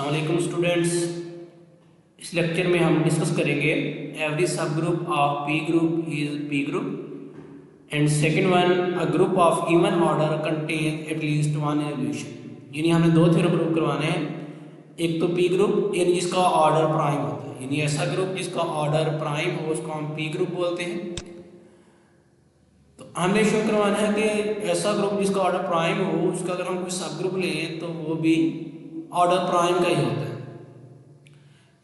अस्सलाम वालेकुम स्टूडेंट्स। इस लेक्चर में हम डिस्कस करेंगे एवरी सब group of P group is P group and second one a group of even order contain at least one evolution. यानी हमें दो थ्योरम प्रूव करवाने हैं। एक तो पी ग्रुप यानी जिसका ऑर्डर प्राइम होता है, यानी ऐसा ग्रुप जिसका ऑर्डर प्राइम हो उसको हम पी ग्रुप बोलते हैं। तो हमने शो करवाना है कि ऐसा ग्रुप जिसका ऑर्डर प्राइम हो उसका अगर हम कोई सब ग्रुप लें तो वो भी ऑर्डर प्राइम का ही होता है।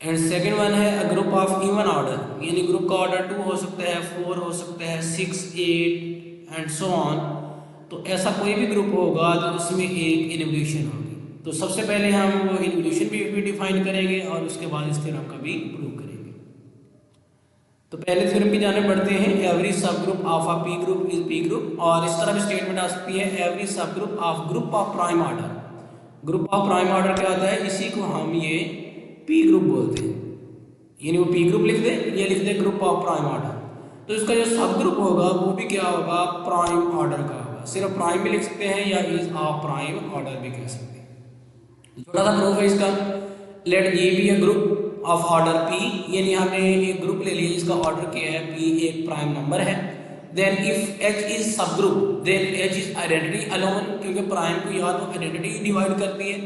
एंड सेकंड वन है अ ग्रुप ऑफ इवन ऑर्डर, यानी ग्रुप का ऑर्डर 2 हो सकता है, 4 हो सकता है, 6, 8 एंड सो ऑन। तो ऐसा कोई भी ग्रुप होगा तो उसमें एक इन्वोल्यूशन होगी। तो सबसे पहले हम वो इन्वोल्यूशन भी डिफाइन करेंगे और उसके बाद इस थ्योरम का भी प्रूव करेंगे। तो पहले थ्योरम की जाने बढ़ते हैं। एवरी सब group of a P group is P group, और इस तरह भी स्टेटमेंट आ सकती है एवरी सब group of group of prime order. Group of prime order क्या होता है, इसी को हम ये पी ग्रुप बोलते हैं। यानी वो पी ग्रुप लिख दे, ये लिख दे ग्रुप ऑफ प्राइम ऑर्डर। तो इसका जो सब ग्रुप होगा वो भी क्या होगा, प्राइम ऑर्डर का होगा। सिर्फ प्राइम भी लिख सकते हैं या इज ऑफ प्राइम ऑर्डर भी कह सकते हैं। छोटा सा प्रूफ है इसका। Let G be a group of order P, यानी हमने एक ग्रुप ले लिया जिसका ऑर्डर क्या है पी, एक प्राइम नंबर है। Then if H is subgroup then H is identity alone, क्योंकि प्राइम को या तो आइडेंटिटी डिवाइड करती है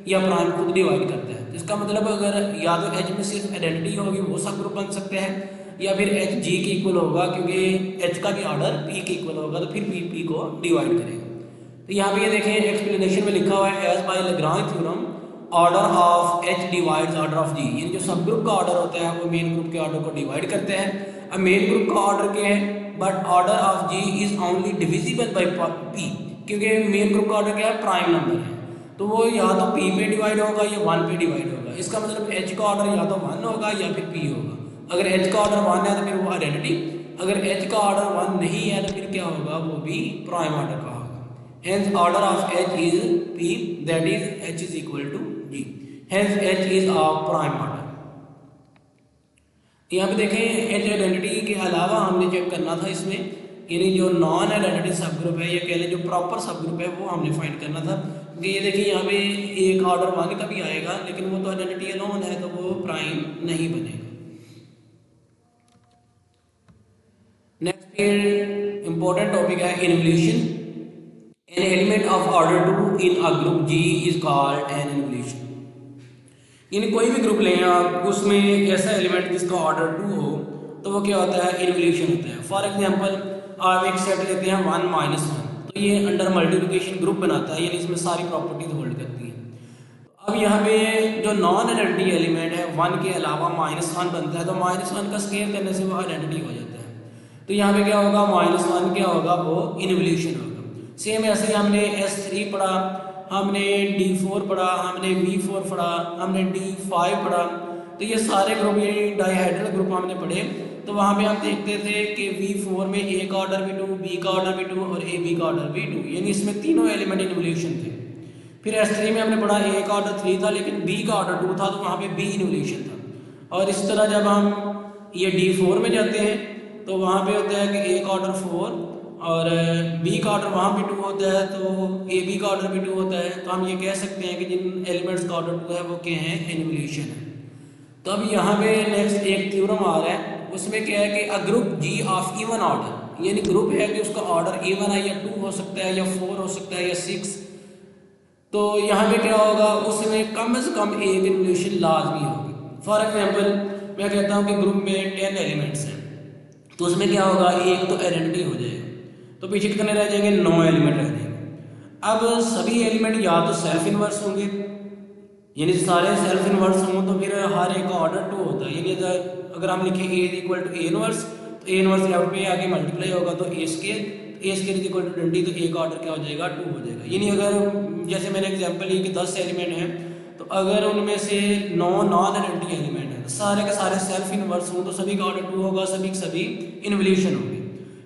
या प्राइम खुद डिवाइड करता है। इसका मतलब अगर या तो एच में सिर्फ आइडेंटिटी होगी वो सब ग्रुप बन सकते हैं, या फिर एच जी के इक्वल होगा क्योंकि एच का भी ऑर्डर पी के इक्वल होगा तो फिर पी पी को डिवाइड करेगा। तो यहाँ पे ये देखें एक्सप्लेनेशन में लिखा हुआ है as by Lagrange theorem order of H divides order of G, यानी जो सब ग्रुप का ऑर्डर होता है वो मेन ग्रुप के ऑर्डर को डिवाइड करते हैं। अब मेन ग्रुप का ऑर्डर क्या है, but order of G is only divisible by P, क्योंकि मेन ग्रुप का ऑर्डर क्या है प्राइम नंबर है, तो वो या तो p पे डिवाइड होगा या 1 पे डिवाइड होगा। इसका मतलब h का ऑर्डर या तो 1 होगा या फिर p होगा। अगर h का ऑर्डर 1 है तो फिर वो आइडेंटिटी, अगर h का ऑर्डर 1 नहीं है तो फिर क्या होगा, वो भी प्राइम ऑर्डर का होगा। Hence order of h is p, that is h is equal to g, hence h is of prime order. यहाँ पे देखें h आइडेंटिटी के अलावा हमने चेक करना था इसमें, यानी जो नॉन आइडेंटिटी सब ग्रुप है या कह लें जो प्रॉपर सब ग्रुप है वो हमने फाइंड करना था। ये देखिए यहाँ पे एक ऑर्डर 1 का भी आएगा लेकिन वो तो आइडेंटिटी अलोन है तो वो प्राइम नहीं बनेगा। नेक्स्ट इंपॉर्टेंट टॉपिक है involution. An element of order 2 in a group G is called an involution. यानी कोई भी ग्रुप लें आप, उसमें एक ऐसा एलिमेंट जिसका ऑर्डर 2 हो तो वो क्या होता है, इन्वोल्यूशन होता है। फॉर एग्जाम्पल आप एक सेट लेते हैं 1 -1, तो ये अंडर मल्टीप्लिकेशन ग्रुप बनाता है, यानी इसमें सारी प्रॉपर्टीज होल्ड करती हैं। अब यहाँ पे जो नॉन आइडेंटिटी एलिमेंट है 1 के अलावा -1 बनता है, तो -1 का स्केयर करने से वो आइडेंटिटी हो जाता है। तो यहाँ पे क्या होगा, -1 क्या होगा, वो इन्वोल्यूशन होगा। सेम ऐसे हमने S3 पढ़ा, हमने D4 पढ़ा, हमने V4 पढ़ा, हमने D5 पढ़ा, तो ये सारे ग्रुप ये डाइहेड्रल ग्रुप हमने पढ़े। तो वहाँ पे हम देखते थे कि V4 में A का ऑर्डर भी 2, B का ऑर्डर भी 2 और AB का ऑर्डर भी 2, यानी इसमें तीनों एलिमेंट इन्वोल्यूशन थे। फिर S3 में हमने पढ़ा A का ऑर्डर 3 था लेकिन B का ऑर्डर 2 था, तो वहाँ पे B इन्वोल्यूशन था। और इस तरह जब हम ये D4 में जाते हैं तो वहाँ पे होता है कि A का ऑर्डर 4 और B का ऑर्डर वहाँ भी 2 होता है, तो AB का ऑर्डर भी 2 होता है। तो हम ये कह सकते हैं कि जिन एलिमेंट्स का ऑर्डर 2 है वो क्या है, इन्वोल्यूशन है। तो अब यहाँ पे नेक्स्ट एक थ्योरम आ रहा है, उसमें क्या है कि a group G of even order, यानी ग्रुप है कि उसका ऑर्डर इवन है या 2 हो सकता है या 4 हो सकता है या 6, तो यहाँ पे क्या होगा, उसमें कम से कम एक इन्वोल्यूशन लाजमी होगी। फॉर एग्जांपल मैं कहता हूँ कि ग्रुप में 10 एलिमेंट्स हैं, तो उसमें क्या होगा, एक तो आइडेंटिटी हो जाएगा, तो पीछे कितने रह जाएंगे, 9 एलिमेंट रह जाएंगे। अब सभी एलिमेंट या तो सेल्फ इन्वर्स होंगे, यानी सारे सेल्फ इन्वर्स हों तो फिर हर एक का ऑर्डर 2 होता है। यानी अगर हम लिखें A equal to A inverse, तो A इनवर्स लेफ्ट पे आके मल्टीप्लाई होगा तो A square is equal to 20, तो A का ऑर्डर क्या हो जाएगा, 2 हो जाएगा। यानी अगर जैसे मैंने एग्जांपल ली कि 10 एलिमेंट हैं, तो अगर उनमें से 9 नॉन आइडेंटिटी एलिमेंट हैं तो सारे के सारे सेल्फ इन्वर्स हों तो सभी का ऑर्डर 2 होगा, सभी के सभी इन्वोल्यूशन होंगे।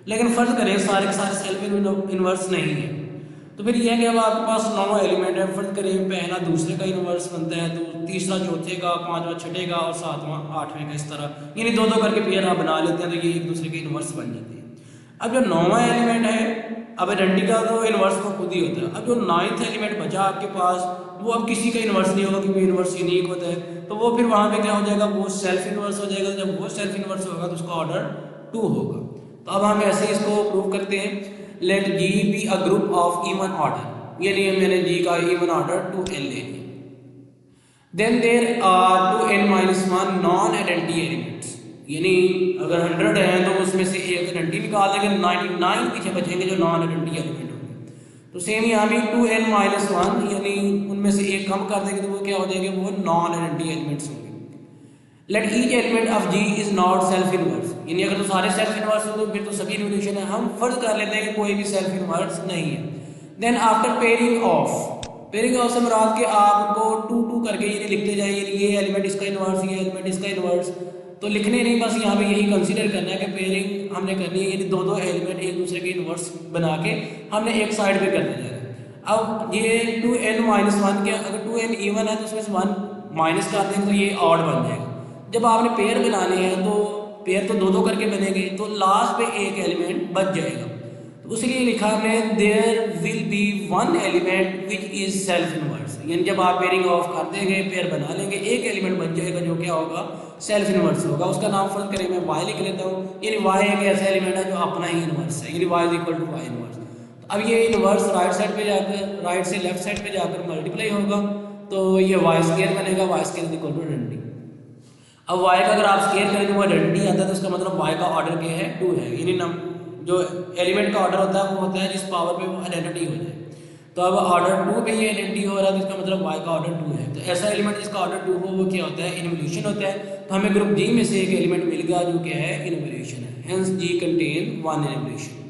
लेकिन फर्ज करें सारे के सारे सेल्फ इन्वर्स नहीं है, तो फिर यह है कि अब आपके पास 9 एलिमेंट है, फर्ज करें पहला दूसरे का इन्वर्स बनता है, तो तीसरा चौथे का, पांचवा छठे का और सातवां आठवें का, इस तरह यानी 2-2 करके पेयर आप बना लेते हैं, तो ये एक दूसरे के इन्वर्स बन जाते हैं। अब जो 9वां एलिमेंट है, अब आइडेंटिटी का तो इन्वर्स तो खुद ही होता है। अब जो 9th एलिमेंट बचा आपके पास, वो अब किसी का इन्वर्स नहीं होगा क्योंकि इन्वर्स यूनिक होता है, तो वो फिर वहाँ पे क्या हो जाएगा, वो सेल्फ इन्वर्स हो जाएगा। जब वो सेल्फ इन्वर्स होगा तो उसका ऑर्डर 2 होगा। तो अब हम ऐसे इसको प्रूव करते हैं, let G be a group of even order, ये लिए मैंने जी का इवन ऑर्डर 2n ले लिया। Then there are 2n-1 non identity elements, यानी अगर 100 हैं तो उसमें से एक आइडेंटिटी निकाल देंगे, 99 पीछे बचेंगे जो नॉन आइडेंटिटी एलिमेंट होंगे। तो सेम यहाँ भी 2n-1 यानी उनमें से एक कम कर देंगे तो वो क्या हो जाएंगे, वो नॉन आइडेंटिटी एलिमेंट्स होंगे। Let each element of G is not self inverse, यानी अगर तो सारे सेल्फ इनवर्स हो तो फिर तो सभी इन्वर्शन है, हम फर्ज कर लेते हैं कि कोई भी सेल्फ इनवर्स नहीं है। देन आफ्टर पेयरिंग ऑफ से मुराद के आपको 2 करके ये लिखते जाइए, ये एलिमेंट इसका इनवर्स, ये एलिमेंट इसका इनवर्स, तो लिखने नहीं, बस यहाँ पे यही कंसीडर करना है कि पेयरिंग हमने करनी है, यानी दो एलिमेंट एक दूसरे के इनवर्स बना के हमने एक साइड पे करते जा रहे हैं। अब ये 2n-1 के अगर 2n इवन है तो उसमें से 1 माइनस कर देंगे तो ये ऑड बन जाएगा। जब आपने पेयर बनाने हैं तो पेयर तो 2 करके बनेंगे, तो लास्ट पे एक एलिमेंट बच जाएगा, तो उसके लिए लिखा हमने there will be 1 element which is self inverse, यानी जब आप पेयरिंग ऑफ कर देंगे, पेयर बना लेंगे, एक एलिमेंट बच जाएगा जो क्या होगा, सेल्फ इनवर्स होगा। उसका नाम फर्ज करें मैं y लिख लेता हूँ, यानी y एक ऐसा एलिमेंट है जो अपना ही इनवर्स है, यानी y is equal to y inverse. तो अब ये इनवर्स राइट साइड पे जाकर, राइट से लेफ्ट साइड पे जाकर मल्टीप्लाई होगा, तो ये y स्क्वायर बनेगा, y square is equal to identity. अब y का अगर आप स्केयर करें तो वो आइडेंटिटी आता है, तो इसका मतलब y का ऑर्डर क्या है, 2 है, यानी जो एलिमेंट का ऑर्डर होता है वो होता है जिस पावर पे वो आइडेंटिटी हो जाए। तो अब ऑर्डर 2 पे ये आइडेंटिटी हो रहा है, तो इसका मतलब y का ऑर्डर 2 है। तो ऐसा एलिमेंट जिसका ऑर्डर 2 हो वो क्या होता है, इन्वोल्यूशन होता है। तो हमें ग्रुप जी में से एक एलिमेंट मिल गया जो क्या है, इन्वोल्यूशन है, हेंस जी कंटेन 1 इन्वोल्यूशन।